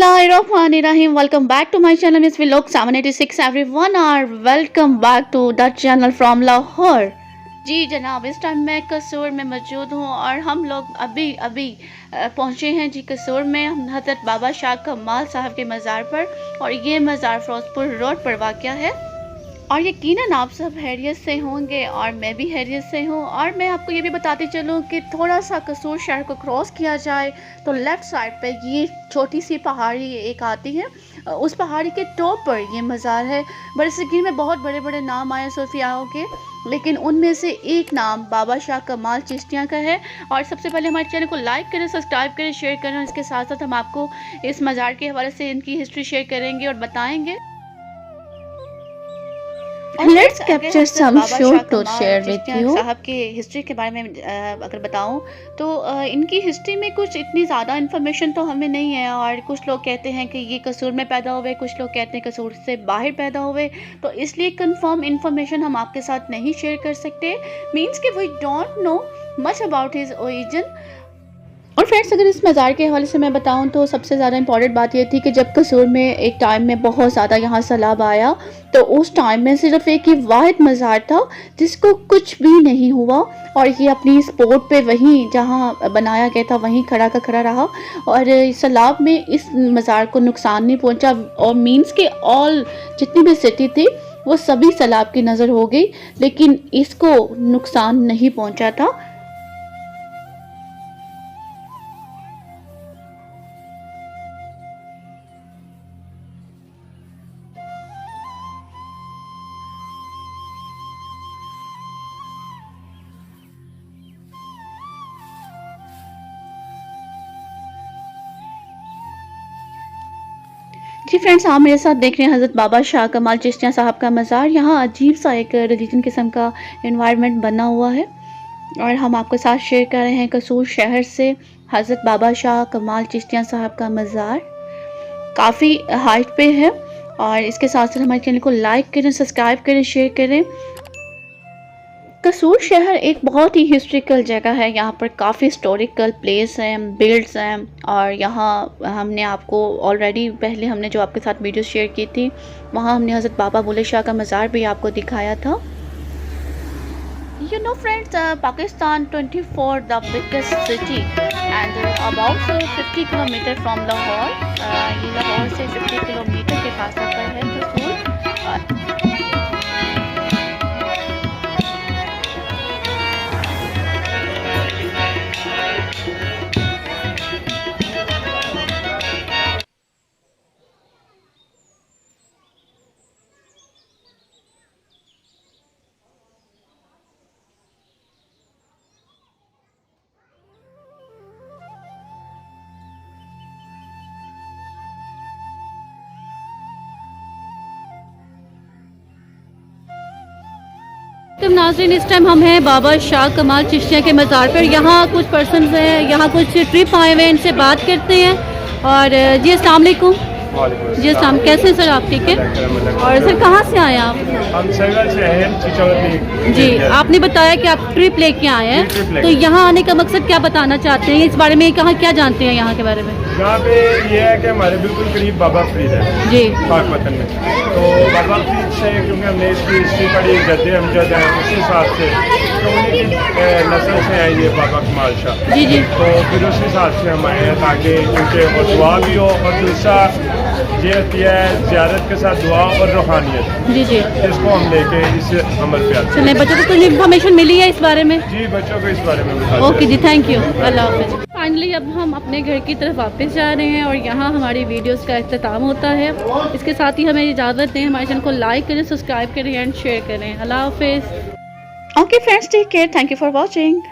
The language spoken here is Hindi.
Bismillahirrahmanirrahim. Welcome back to my channel. Miss Vlog 786. Everyone are welcome back to that channel from Lahore. जी जनाब, इस टाइम मैं कसूर में मौजूद हूँ और हम लोग अभी अभी पहुँचे हैं जी कसूर में हज़रत बाबा शाह कमाल साहब के मज़ार पर। और ये मज़ार फिरोजपुर रोड पर वाक़या है और यकीनन आप सब हैरियत से होंगे और मैं भी हैरियत से हूँ। और मैं आपको ये भी बताती चलूँ कि थोड़ा सा कसूर शहर को क्रॉस किया जाए तो लेफ़्ट साइड पे ये छोटी सी पहाड़ी एक आती है, उस पहाड़ी के टॉप पर ये मज़ार है। बरसगीर में बहुत बड़े बड़े नाम आए सूफियाओं के, लेकिन उनमें से एक नाम बाबा शाह कमाल चिश्तियाँ का है। और सबसे पहले हमारे चैनल को लाइक करें, सब्सक्राइब करें, शेयर करें। इसके साथ साथ हम आपको इस मज़ार के हवाले से इनकी हिस्ट्री शेयर करेंगे और बताएंगे। Let's capture some short to share with you। साहब के हिस्ट्री के बारे में अगर बताऊं तो इनकी हिस्ट्री में कुछ इतनी ज़्यादा इन्फॉर्मेशन तो हमें नहीं है। और कुछ लोग कहते हैं कि ये कसूर में पैदा हुए, कुछ लोग कहते हैं कसूर से बाहर पैदा हुए, तो इसलिए कंफर्म इन्फॉर्मेशन हम आपके साथ नहीं शेयर कर सकते। मीन्स कि we don't know much about his origin. और फ्रेंड्स, अगर इस मज़ार के हवाले से मैं बताऊं तो सबसे ज़्यादा इंपॉर्टेंट बात यह थी कि जब कसूर में एक टाइम में बहुत ज़्यादा यहाँ सैलाब आया तो उस टाइम में सिर्फ एक ही वाहिद मज़ार था जिसको कुछ भी नहीं हुआ। और ये अपनी स्पॉट पे वहीं जहाँ बनाया गया था वहीं खड़ा का खड़ा रहा और सैलाब में इस मज़ार को नुकसान नहीं पहुँचा। और मीन्स के ऑल जितनी भी सिटी थी वो सभी सैलाब की नज़र हो गई, लेकिन इसको नुकसान नहीं पहुँचा था। जी फ्रेंड्स, आप मेरे साथ देख रहे हैं हज़रत बाबा शाह कमाल चिश्तियाँ साहब का मज़ार। यहाँ अजीब सा एक रिलीजन किस्म का एनवायरनमेंट बना हुआ है और हम आपके साथ शेयर कर रहे हैं कसूर शहर से हज़रत बाबा शाह कमाल चिश्तियाँ साहब का मज़ार। काफ़ी हाइट पे है और इसके साथ साथ हमारे चैनल को लाइक करें, सब्सक्राइब करें, शेयर करें। कसूर शहर एक बहुत ही हिस्ट्रिकल जगह है। यहाँ पर काफ़ी हिस्टोरिकल प्लेस हैं, बिल्ड्स हैं। और यहाँ हमने आपको ऑलरेडी पहले हमने जो आपके साथ वीडियो शेयर की थी वहाँ हमने हज़रत बाबा बुल्ले शाह का मज़ार भी आपको दिखाया था। You know friends, Pakistan 24 the biggest city and about 50 kilometre from Lahore. ये लाहौर से 50 किलोमीटर के फासले पर है कसूर। तो नाज़रीन, इस टाइम हम हैं बाबा शाह कमाल चिश्तियाँ के मज़ार पर। यहाँ कुछ पर्सन्स हैं, यहाँ कुछ ट्रिप आए हुए हैं, इनसे बात करते हैं। और जी अस्सलाम वालेकुम। जी अस्सलाम, कैसे सर आप? ठीक है। और सर कहाँ से आए आप? हम सैगल से हैं जी। आपने बताया कि आप ट्रिप लेके आए हैं, तो यहाँ आने का मकसद क्या बताना चाहते हैं? इस बारे में कहाँ क्या जानते हैं यहाँ के बारे में? यहाँ पे ये है कि हमारे बिल्कुल करीब बाबा फरीद है जी पाक वतन में। तो बाबा फरीद से क्योंकि हमने इसकी हिस्ट्री पढ़ी, जद्दे अमजद हैं, उसी हिसाब से तो उन्हीं की नस्ल से आई है बाबा कमाल शाह जी जी। तो फिर उस हिसाब से हम आए हैं ताकि उनके दुआ भी हो। और दूसरा ये होती है ज़ियारत के साथ दुआ और रूहानियत, जी जी, इसको हम लेके इस अमल पे आते हैं। चलिए, बच्चों को कुछ इन्फॉर्मेशन मिली है इस बारे में? जी, बच्चों को इस बारे में बताते हैं। ओके जी, थैंक यू, अल्लाह हाफ़िज़। फाइनली अब हम अपने घर की तरफ वापस जा रहे हैं और यहाँ हमारी वीडियोस का इख्तिताम होता है। इसके साथ ही हमें इजाज़त दें, हमारे चैनल को लाइक करें, सब्सक्राइब करें एंड शेयर करें। अल्लाह हाफ़िज़। Okay friends, take care, thank you for watching.